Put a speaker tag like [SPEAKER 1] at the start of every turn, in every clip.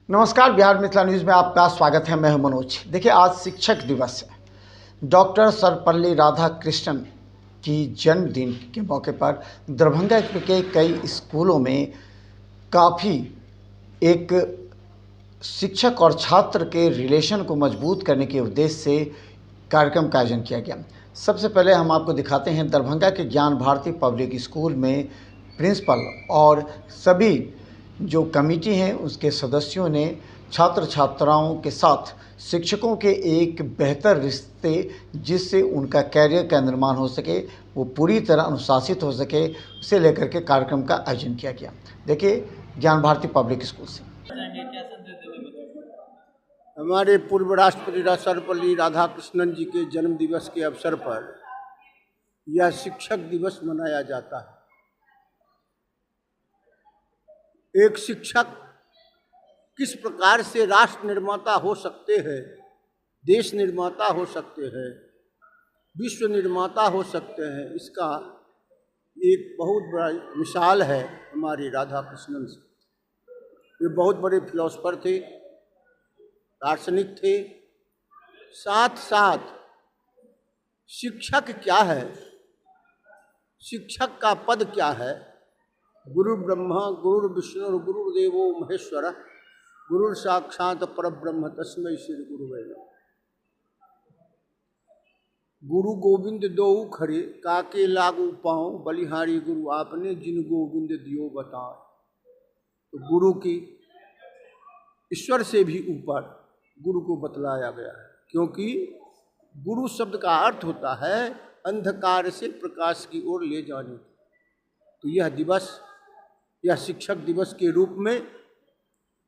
[SPEAKER 1] नमस्कार, बिहार मिथिला न्यूज़ में आपका स्वागत है। मैं हूं मनोज। देखिए, आज शिक्षक दिवस है। डॉक्टर सर्वपल्ली राधाकृष्णन की जन्मदिन के मौके पर दरभंगा के कई स्कूलों में काफ़ी एक शिक्षक और छात्र के रिलेशन को मजबूत करने के उद्देश्य से कार्यक्रम का आयोजन किया गया। सबसे पहले हम आपको दिखाते हैं दरभंगा के ज्ञान भारती पब्लिक स्कूल में प्रिंसिपल और सभी जो कमेटी हैं उसके सदस्यों ने छात्र छात्राओं के साथ शिक्षकों के एक बेहतर रिश्ते, जिससे उनका कैरियर का निर्माण हो सके, वो पूरी तरह अनुशासित हो सके, उसे लेकर के कार्यक्रम का आयोजन किया गया। देखिए ज्ञान भारती पब्लिक स्कूल से।
[SPEAKER 2] हमारे पूर्व राष्ट्रपति सर्वपल्ली राधाकृष्णन जी के जन्म दिवस के अवसर पर यह शिक्षक दिवस मनाया जाता है। एक शिक्षक किस प्रकार से राष्ट्र निर्माता हो सकते हैं, देश निर्माता हो सकते हैं, विश्व निर्माता हो सकते हैं, इसका एक बहुत बड़ा मिसाल है हमारे राधाकृष्णन से। वे बहुत बड़े फिलोसफर थे, दार्शनिक थे। साथ साथ शिक्षक क्या है, शिक्षक का पद क्या है? गुरु ब्रह्मा गुरु विष्णु गुरुदेवो महेश्वर, गुरु साक्षात परब्रह्म तस्मै श्री गुरुवे नमः। गुरु गोविंद दो खड़े काके लागू पाँव, बलिहारी गुरु आपने जिन गोविंद दियो बताओ। तो गुरु की ईश्वर से भी ऊपर गुरु को बतलाया गया है, क्योंकि गुरु शब्द का अर्थ होता है अंधकार से प्रकाश की ओर ले जाने। तो यह दिवस, यह शिक्षक दिवस के रूप में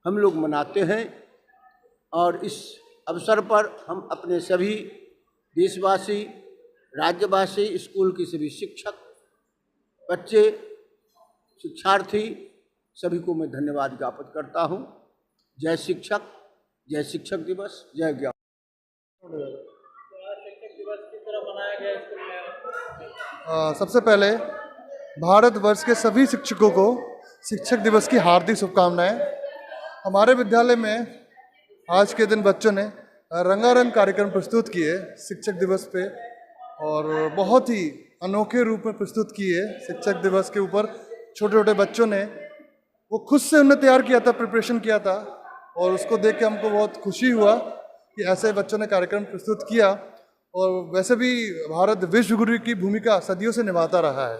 [SPEAKER 2] हम लोग मनाते हैं, और इस अवसर पर हम अपने सभी देशवासी, राज्यवासी, स्कूल के सभी शिक्षक, बच्चे, शिक्षार्थी सभी को मैं धन्यवाद ज्ञापित करता हूँ। जय शिक्षक, जय शिक्षक दिवस, जय ज्ञान।
[SPEAKER 3] शिक्षक दिवस किस तरह मनाया गया स्कूल में?
[SPEAKER 4] सबसे पहले भारतवर्ष के सभी शिक्षकों को शिक्षक दिवस की हार्दिक शुभकामनाएं। हमारे विद्यालय में आज के दिन बच्चों ने रंगारंग कार्यक्रम प्रस्तुत किए शिक्षक दिवस पे, और बहुत ही अनोखे रूप में प्रस्तुत किए। शिक्षक दिवस के ऊपर छोटे छोटे बच्चों ने, वो खुद से उन्हें तैयार किया था, प्रिपरेशन किया था, और उसको देख के हमको बहुत खुशी हुआ कि ऐसे बच्चों ने कार्यक्रम प्रस्तुत किया। और वैसे भी भारत विश्व गुरु की भूमिका सदियों से निभाता रहा है,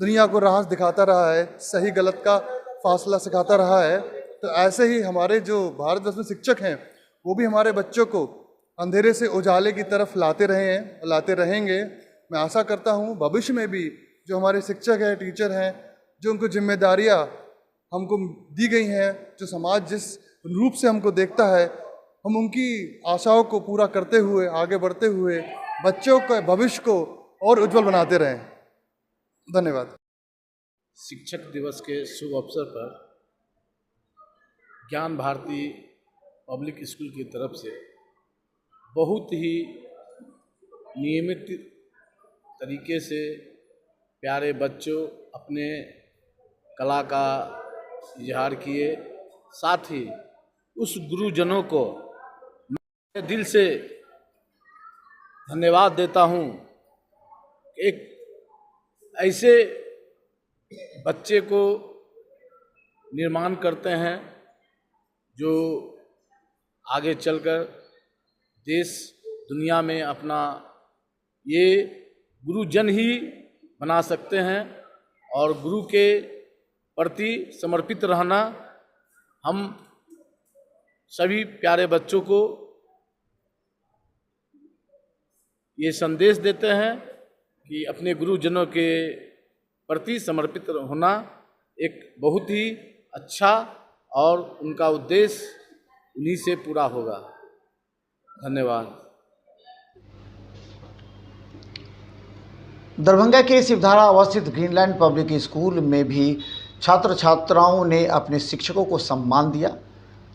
[SPEAKER 4] दुनिया को राह दिखाता रहा है, सही गलत का फासला सिखाता रहा है। तो ऐसे ही हमारे जो भारतवर्ष में शिक्षक हैं, वो भी हमारे बच्चों को अंधेरे से उजाले की तरफ लाते रहे हैं, लाते रहेंगे। मैं आशा करता हूँ भविष्य में भी जो हमारे शिक्षक हैं, टीचर हैं, जो उनको जिम्मेदारियाँ हमको दी गई हैं, जो समाज जिस रूप से हमको देखता है, हम उनकी आशाओं को पूरा करते हुए, आगे बढ़ते हुए बच्चों के भविष्य को और उज्जवल बनाते रहें। धन्यवाद।
[SPEAKER 3] शिक्षक दिवस के शुभ अवसर पर ज्ञान भारती पब्लिक स्कूल की तरफ से बहुत ही नियमित तरीके से प्यारे बच्चों अपने कला का इजहार किए। साथ ही उस गुरुजनों को मैं दिल से धन्यवाद देता हूँ। एक ऐसे बच्चे को निर्माण करते हैं जो आगे चलकर देश दुनिया में अपना ये गुरुजन ही बना सकते हैं। और गुरु के प्रति समर्पित रहना, हम सभी प्यारे बच्चों को ये संदेश देते हैं कि अपने गुरुजनों के प्रति समर्पित होना एक बहुत ही अच्छा, और उनका उद्देश्य उन्हीं से पूरा होगा। धन्यवाद।
[SPEAKER 1] दरभंगा के शिवधारा अवस्थित ग्रीनलैंड पब्लिक स्कूल में भी छात्र छात्राओं ने अपने शिक्षकों को सम्मान दिया,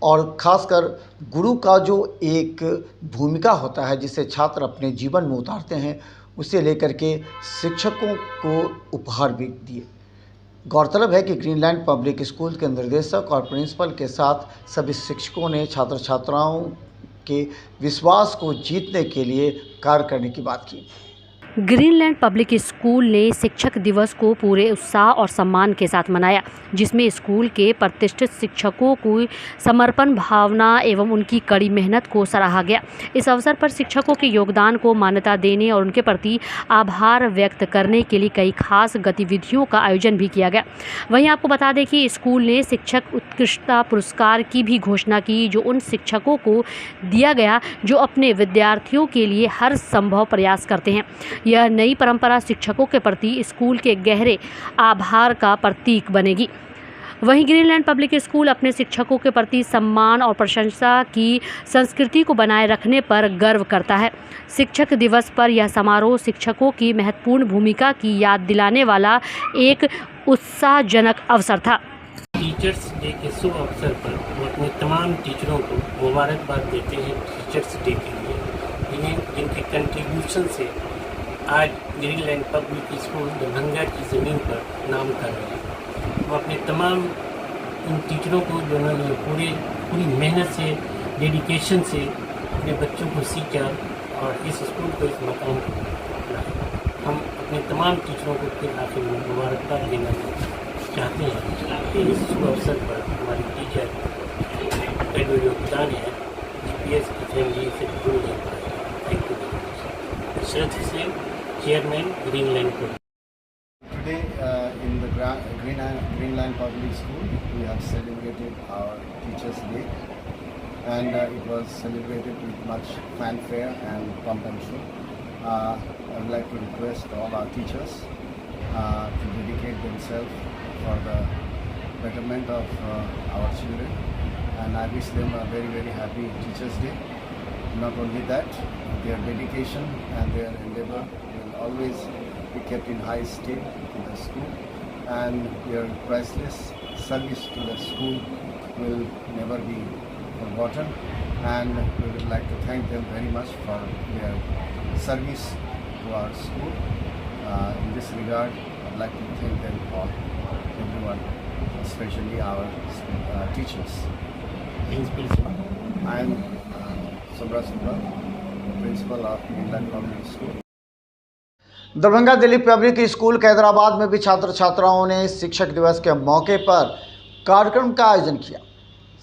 [SPEAKER 1] और ख़ासकर गुरु का जो एक भूमिका होता है जिसे छात्र अपने जीवन में उतारते हैं, उसे लेकर के शिक्षकों को उपहार भी दिए। गौरतलब है कि ग्रीनलैंड पब्लिक स्कूल के निर्देशक और प्रिंसिपल के साथ सभी शिक्षकों ने छात्र छात्राओं के विश्वास को जीतने के लिए कार्य करने की बात की।
[SPEAKER 5] ग्रीनलैंड पब्लिक स्कूल ने शिक्षक दिवस को पूरे उत्साह और सम्मान के साथ मनाया, जिसमें स्कूल के प्रतिष्ठित शिक्षकों को समर्पण भावना एवं उनकी कड़ी मेहनत को सराहा गया। इस अवसर पर शिक्षकों के योगदान को मान्यता देने और उनके प्रति आभार व्यक्त करने के लिए कई खास गतिविधियों का आयोजन भी किया गया। वहीं आपको बता दें कि स्कूल ने शिक्षक उत्कृष्टता पुरस्कार की भी घोषणा की, जो उन शिक्षकों को दिया गया जो अपने विद्यार्थियों के लिए हर संभव प्रयास करते हैं। यह नई परंपरा शिक्षकों के प्रति स्कूल के गहरे आभार का प्रतीक बनेगी। वहीं ग्रीनलैंड पब्लिक स्कूल अपने शिक्षकों के प्रति सम्मान और प्रशंसा की संस्कृति को बनाए रखने पर गर्व करता है। शिक्षक दिवस पर यह समारोह शिक्षकों की महत्वपूर्ण भूमिका की याद दिलाने वाला एक उत्साहजनक अवसर था।
[SPEAKER 6] टीचर्स डे के शुभ अवसर पर वो अपने तमाम टीचरों को मुबारकबाद देते हैं टीचर्स डे के लिए, जिनके कंट्रीब्यूशन से आज ग्रीनलैंड पब्लिक स्कूल दरभंगा की ज़मीन पर नाम कर रहे हैं। वो अपने तमाम इन टीचरों को जिन्होंने पूरी मेहनत से, डेडिकेशन से अपने बच्चों को सीखा और इस स्कूल को इस मकाम पर लाया। हम अपने तमाम टीचरों को फिर आखिर में मुबारकबाद देना चाहते हैं कि इस शुभ अवसर पर हमारे टीचर का जो योगदान है GPS की फैमिली से भूल नहीं पाए। Thank you very much. श्रद्धा से चेयरमैन ग्रीनलैंड को।
[SPEAKER 7] Today in the Greenland Public School, we have celebrated our Teachers' Day, and it was celebrated with much fanfare and pomp and show. I would like to request all our teachers to dedicate themselves for the betterment of our children, and I wish them a very, very happy Teachers' Day. Not only that, their dedication and their endeavor will always be kept in high esteem in the school, and their priceless service to the school will never be forgotten, and we would like to thank them very much for their service to our school. In this regard, I would like to thank them all, everyone, especially our teachers. I am Subra Subra, principal of Greenland Public School.
[SPEAKER 1] Darbhanga Delhi public school Hyderabad में भी छात्र छात्राओं ने शिक्षक दिवस के मौके पर कार्यक्रम का आयोजन किया।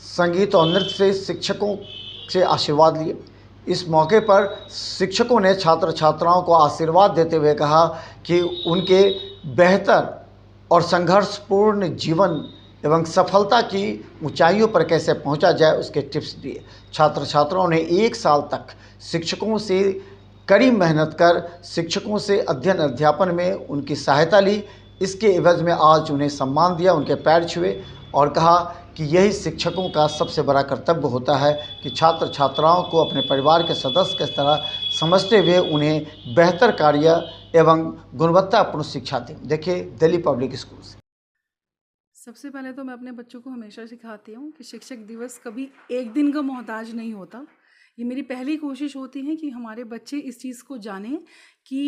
[SPEAKER 1] संगीत और नृत्य से शिक्षकों से आशीर्वाद लिए। इस मौके पर शिक्षकों ने छात्र छात्राओं को आशीर्वाद देते हुए कहा कि उनके बेहतर और संघर्षपूर्ण जीवन एवं सफलता की ऊंचाइयों पर कैसे पहुंचा जाए उसके टिप्स दिए। छात्र छात्राओं ने 1 साल तक शिक्षकों से कड़ी मेहनत कर शिक्षकों से अध्ययन अध्यापन में उनकी सहायता ली। इसके एवज में आज उन्हें सम्मान दिया, उनके पैर छुए और कहा कि यही शिक्षकों का सबसे बड़ा कर्तव्य होता है कि छात्र छात्राओं को अपने परिवार के सदस्य की तरह समझते हुए उन्हें बेहतर कार्य एवं गुणवत्तापूर्ण शिक्षा दें। देखिए दिल्ली पब्लिक स्कूल से।
[SPEAKER 8] सबसे पहले तो मैं अपने बच्चों को हमेशा सिखाती हूँ कि शिक्षक दिवस कभी एक दिन का मोहताज नहीं होता। ये मेरी पहली कोशिश होती है कि हमारे बच्चे इस चीज़ को जानें कि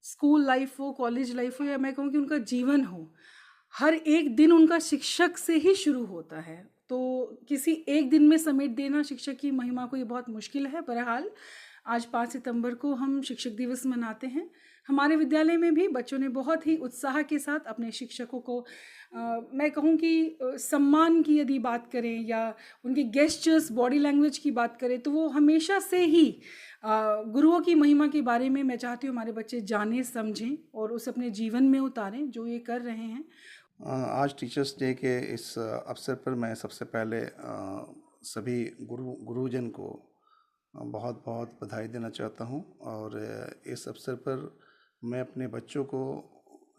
[SPEAKER 8] स्कूल लाइफ हो, कॉलेज लाइफ हो, या मैं कहूँ कि उनका जीवन हो, हर एक दिन उनका शिक्षक से ही शुरू होता है। तो किसी एक दिन में समेट देना शिक्षक की महिमा को ये बहुत मुश्किल है। बहरहाल आज 5 सितंबर को हम शिक्षक दिवस मनाते हैं। हमारे विद्यालय में भी बच्चों ने बहुत ही उत्साह के साथ अपने शिक्षकों को मैं कहूँ कि सम्मान की यदि बात करें या उनकी गेस्चर्स, बॉडी लैंग्वेज की बात करें, तो वो हमेशा से ही गुरुओं की महिमा के बारे में मैं चाहती हूँ हमारे बच्चे जानें, समझें और उसे अपने जीवन में उतारें, जो ये कर रहे हैं।
[SPEAKER 9] आज टीचर्स डे के इस अवसर पर मैं सबसे पहले सभी गुरुजन को बहुत बहुत बधाई देना चाहता हूँ और इस अवसर पर मैं अपने बच्चों को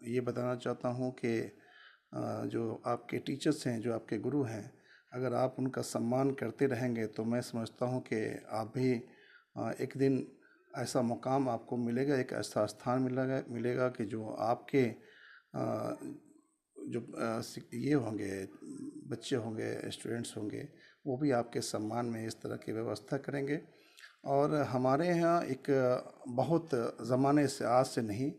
[SPEAKER 9] ये बताना चाहता हूँ कि जो आपके टीचर्स हैं, जो आपके गुरु हैं, अगर आप उनका सम्मान करते रहेंगे तो मैं समझता हूँ कि आप भी एक दिन ऐसा मुकाम आपको मिलेगा, एक ऐसा स्थान मिलेगा कि जो आपके जो ये होंगे, बच्चे होंगे, स्टूडेंट्स होंगे, वो भी आपके सम्मान में इस तरह की व्यवस्था करेंगे। और हमारे यहाँ एक बहुत ज़माने से, आज से नहीं,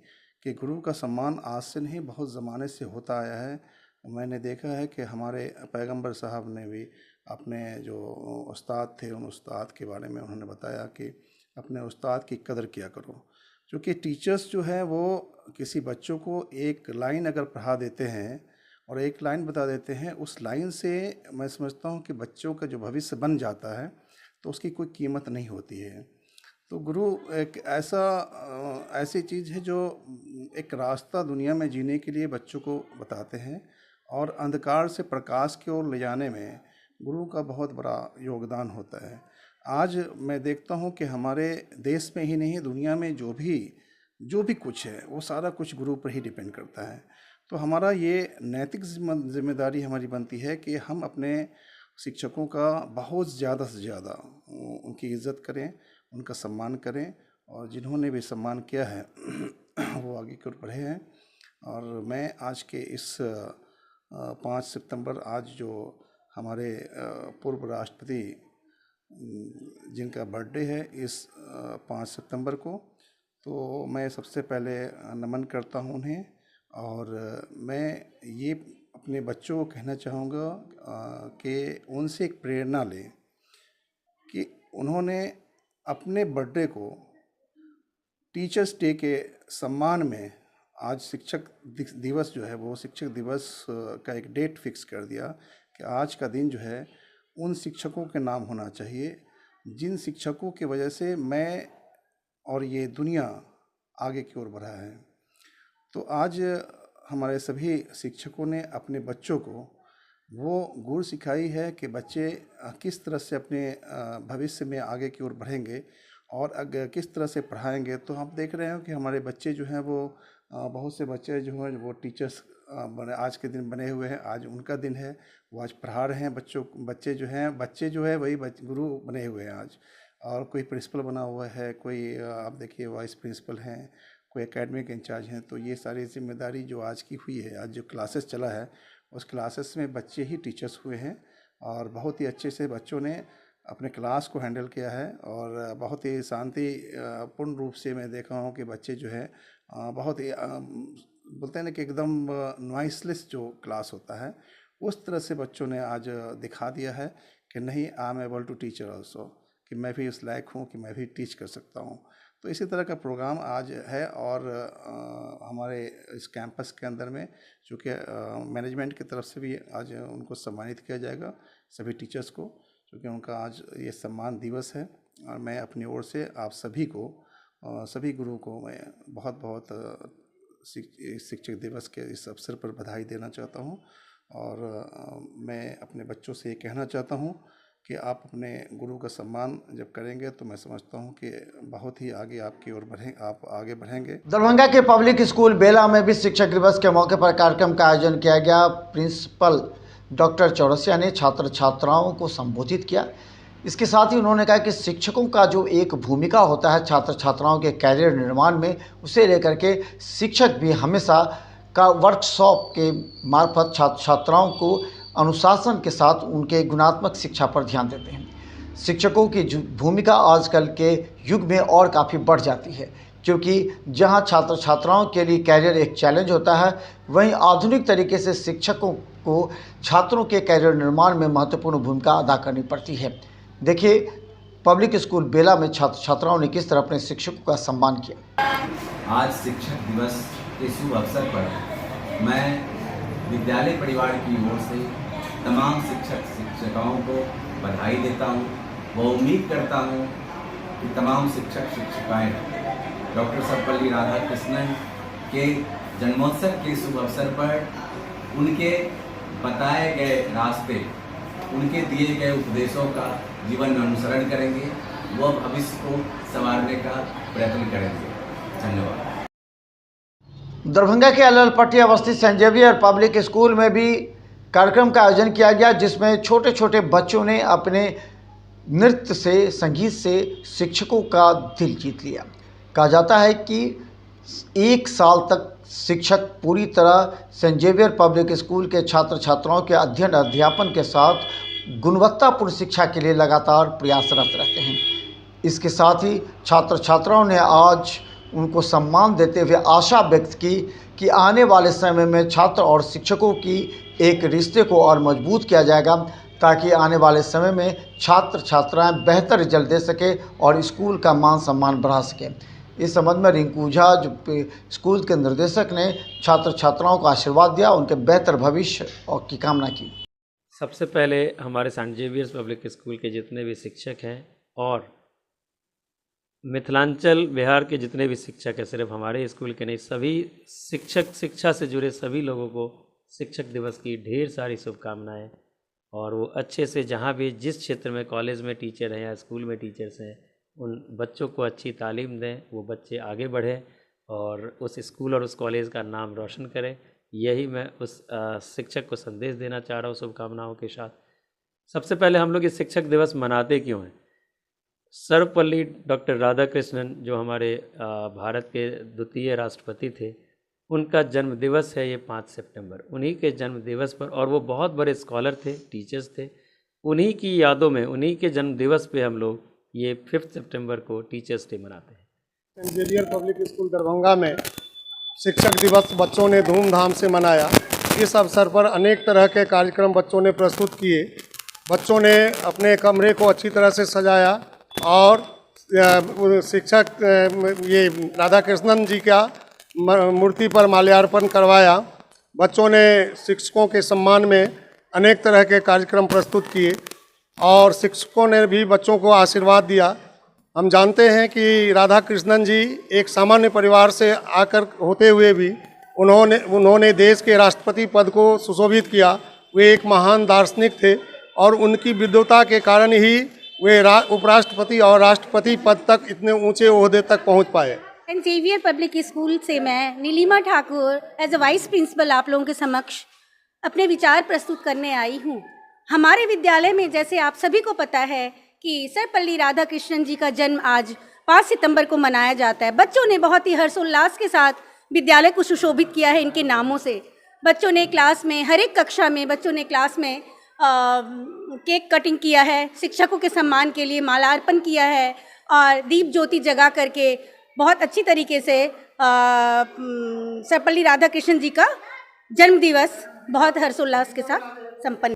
[SPEAKER 9] कि गुरु का सम्मान आज से नहीं बहुत ज़माने से होता आया है। मैंने देखा है कि हमारे पैगंबर साहब ने भी अपने जो उस्ताद थे उन उस्ताद के बारे में उन्होंने बताया कि अपने उस्ताद की कदर किया करो, क्योंकि टीचर्स जो है वो किसी बच्चों को एक लाइन अगर पढ़ा देते हैं और एक लाइन बता देते हैं, उस लाइन से मैं समझता हूँ कि बच्चों का जो भविष्य बन जाता है तो उसकी कोई कीमत नहीं होती है। तो गुरु एक ऐसी चीज़ है जो एक रास्ता दुनिया में जीने के लिए बच्चों को बताते हैं और अंधकार से प्रकाश की ओर ले जाने में गुरु का बहुत बड़ा योगदान होता है। आज मैं देखता हूँ कि हमारे देश में ही नहीं दुनिया में जो भी कुछ है वो सारा कुछ गुरु पर ही डिपेंड करता है। तो हमारा ये नैतिक जिम्मेदारी हमारी बनती है कि हम अपने शिक्षकों का बहुत ज़्यादा से ज़्यादा उनकी इज़्ज़त करें, उनका सम्मान करें और जिन्होंने भी सम्मान किया है वो आगे की ओर बढ़े हैं। और मैं आज के इस 5 सितंबर आज जो हमारे पूर्व राष्ट्रपति जिनका बर्थडे है इस 5 सितंबर को, तो मैं सबसे पहले नमन करता हूं उन्हें। और मैं ये अपने बच्चों को कहना चाहूँगा कि उनसे एक प्रेरणा लें कि उन्होंने अपने बर्थडे को टीचर्स डे के सम्मान में आज शिक्षक दिवस जो है वो शिक्षक दिवस का एक डेट फिक्स कर दिया कि आज का दिन जो है उन शिक्षकों के नाम होना चाहिए जिन शिक्षकों की वजह से मैं और ये दुनिया आगे की ओर बढ़ा है। तो आज हमारे सभी शिक्षकों ने अपने बच्चों को वो गुर सिखाई है कि बच्चे किस तरह से अपने भविष्य में आगे की ओर बढ़ेंगे और अगर किस तरह से पढ़ाएंगे। तो हम देख रहे हैं कि हमारे बच्चे जो हैं वो बहुत से बच्चे जो हैं वो टीचर्स आज के दिन बने हुए हैं। आज उनका दिन है, वो आज पढ़ा रहे हैं बच्चे जो है वही गुरु बने हुए हैं आज। और कोई प्रिंसिपल बना हुआ है, कोई आप देखिए वाइस प्रिंसिपल हैं, कोई एकेडमिक इंचार्ज हैं। तो ये सारी जिम्मेदारी जो आज की हुई है, आज जो क्लासेस चला है उस क्लासेस में बच्चे ही टीचर्स हुए हैं और बहुत ही अच्छे से बच्चों ने अपने क्लास को हैंडल किया है। और बहुत ही शांतिपूर्ण रूप से मैं देखा हूँ कि बच्चे जो है बहुत ही बोलते हैं ना कि एकदम नॉइसलेस जो क्लास होता है उस तरह से बच्चों ने आज दिखा दिया है कि नहीं, I am able to teacher also, कि मैं भी इस लायक हूँ कि मैं भी टीच कर सकता हूँ। तो इसी तरह का प्रोग्राम आज है। और हमारे इस कैंपस के अंदर में चूँकि मैनेजमेंट की तरफ से भी आज उनको सम्मानित किया जाएगा सभी टीचर्स को, क्योंकि उनका आज ये सम्मान दिवस है। और मैं अपनी ओर से आप सभी को सभी गुरुओं को मैं बहुत बहुत शिक्षक दिवस के इस अवसर पर बधाई देना चाहता हूँ। और मैं अपने बच्चों से ये कहना चाहता हूँ कि आप अपने गुरु का सम्मान जब करेंगे तो मैं समझता हूं कि बहुत ही आगे आपकी ओर आप आगे बढ़ेंगे।
[SPEAKER 1] दरभंगा के पब्लिक स्कूल बेला में भी शिक्षक दिवस के मौके पर कार्यक्रम का आयोजन किया गया। प्रिंसिपल डॉक्टर चौरसिया ने छात्र छात्राओं को संबोधित किया। इसके साथ ही उन्होंने कहा कि शिक्षकों का जो एक भूमिका होता है छात्र छात्राओं के कैरियर निर्माण में, उसे लेकर के शिक्षक भी हमेशा का वर्कशॉप के मार्फत छात्र छात्राओं को अनुशासन के साथ उनके गुणात्मक शिक्षा पर ध्यान देते हैं। शिक्षकों की भूमिका आजकल के युग में और काफ़ी बढ़ जाती है, क्योंकि जहां छात्र छात्राओं के लिए कैरियर एक चैलेंज होता है, वहीं आधुनिक तरीके से शिक्षकों को छात्रों के कैरियर निर्माण में महत्वपूर्ण भूमिका अदा करनी पड़ती है। देखिए पब्लिक स्कूल बेला में छात्र छात्राओं ने किस तरह अपने शिक्षकों का सम्मान किया।
[SPEAKER 10] आज शिक्षक दिवस के शुभ अवसर पर मैं विद्यालय परिवार की ओर से तमाम शिक्षक शिक्षिकाओं को बधाई देता हूँ। वो उम्मीद करता हूँ कि तमाम शिक्षक शिक्षिकाएँ डॉक्टर सर्वपल्ली राधाकृष्णन के जन्मोत्सव के शुभ अवसर पर उनके बताए गए रास्ते, उनके दिए गए उपदेशों का जीवन में अनुसरण करेंगे, वो भविष्य को संवारने का प्रयत्न करेंगे। धन्यवाद।
[SPEAKER 1] दरभंगा के अललपट्टी अवस्थित सेंट जेवियर पब्लिक स्कूल में भी कार्यक्रम का आयोजन किया गया, जिसमें छोटे छोटे बच्चों ने अपने नृत्य से, संगीत से शिक्षकों का दिल जीत लिया। कहा जाता है कि 1 साल तक शिक्षक पूरी तरह सेंट जेवियर पब्लिक स्कूल के छात्र छात्राओं के अध्ययन अध्यापन के साथ गुणवत्तापूर्ण शिक्षा के लिए लगातार प्रयासरत रहते हैं। इसके साथ ही छात्र छात्राओं ने आज उनको सम्मान देते हुए आशा व्यक्त की कि आने वाले समय में छात्र और शिक्षकों की एक रिश्ते को और मजबूत किया जाएगा, ताकि आने वाले समय में छात्र छात्राएं बेहतर रिजल्ट दे सके और स्कूल का मान सम्मान बढ़ा सके। इस संबंध में रिंकू झा जो स्कूल के निर्देशक ने छात्र छात्राओं को आशीर्वाद दिया, उनके बेहतर भविष्य और की कामना की।
[SPEAKER 11] सबसे पहले हमारे सेंट जेवियर्स पब्लिक स्कूल के जितने भी शिक्षक हैं और मिथिलांचल बिहार के जितने भी शिक्षक हैं, सिर्फ हमारे स्कूल के नहीं, सभी शिक्षा से जुड़े सभी लोगों को शिक्षक दिवस की ढेर सारी शुभकामनाएं। और वो अच्छे से जहाँ भी जिस क्षेत्र में कॉलेज में टीचर हैं या स्कूल में टीचर्स हैं, उन बच्चों को अच्छी तालीम दें, वो बच्चे आगे बढ़ें और उस स्कूल और उस कॉलेज का नाम रोशन करें। यही मैं उस शिक्षक को संदेश देना चाह रहा हूँ शुभकामनाओं के साथ। सबसे पहले हम लोग ये शिक्षक दिवस मनाते क्यों हैं? सर्वपल्ली डॉक्टर राधाकृष्णन जो हमारे भारत के द्वितीय राष्ट्रपति थे, उनका जन्म दिवस है ये 5 सितंबर। उन्हीं के जन्म दिवस पर, और वो बहुत बड़े स्कॉलर थे, टीचर्स थे, उन्हीं की यादों में, उन्हीं के जन्म दिवस पे हम लोग ये 5 सितंबर को टीचर्स डे मनाते हैं।
[SPEAKER 4] Saint Xavier public school Darbhanga में शिक्षक दिवस बच्चों ने धूमधाम से मनाया। इस अवसर पर अनेक तरह के कार्यक्रम बच्चों ने प्रस्तुत किए। बच्चों ने अपने कमरे को अच्छी तरह से सजाया और शिक्षक ये राधा कृष्णन जी का मूर्ति पर माल्यार्पण करवाया। बच्चों ने शिक्षकों के सम्मान में अनेक तरह के कार्यक्रम प्रस्तुत किए और शिक्षकों ने भी बच्चों को आशीर्वाद दिया। हम जानते हैं कि राधा कृष्णन जी एक सामान्य परिवार से आकर होते हुए भी उन्होंने देश के राष्ट्रपति पद को सुशोभित किया। वे एक महान दार्शनिक थे और उनकी विद्वता के कारण ही वे उपराष्ट्रपति और राष्ट्रपति पद तक इतने ऊंचे ओहदे तक पहुंच पाए।
[SPEAKER 12] सेंट जेवियर पब्लिक स्कूल से मैं Nilima Thakur as a vice principal आप लोगों के समक्ष अपने विचार प्रस्तुत करने आई हूँ। हमारे विद्यालय में, जैसे आप सभी को पता है कि सर्वपल्ली राधाकृष्णन जी का जन्म आज 5 सितंबर को मनाया जाता है। बच्चों ने बहुत ही हर्षोल्लास के साथ विद्यालय को सुशोभित किया है इनके नामों से। बच्चों ने क्लास में, हर एक कक्षा में बच्चों ने क्लास में केक कटिंग किया है, शिक्षकों के सम्मान के लिए मालार्पण किया है और दीप ज्योति जगा करके बहुत अच्छी तरीके से सर्वपल्ली राधाकृष्णन जी का जन्म दिवस बहुत हर्षोल्लास के साथ संपन्न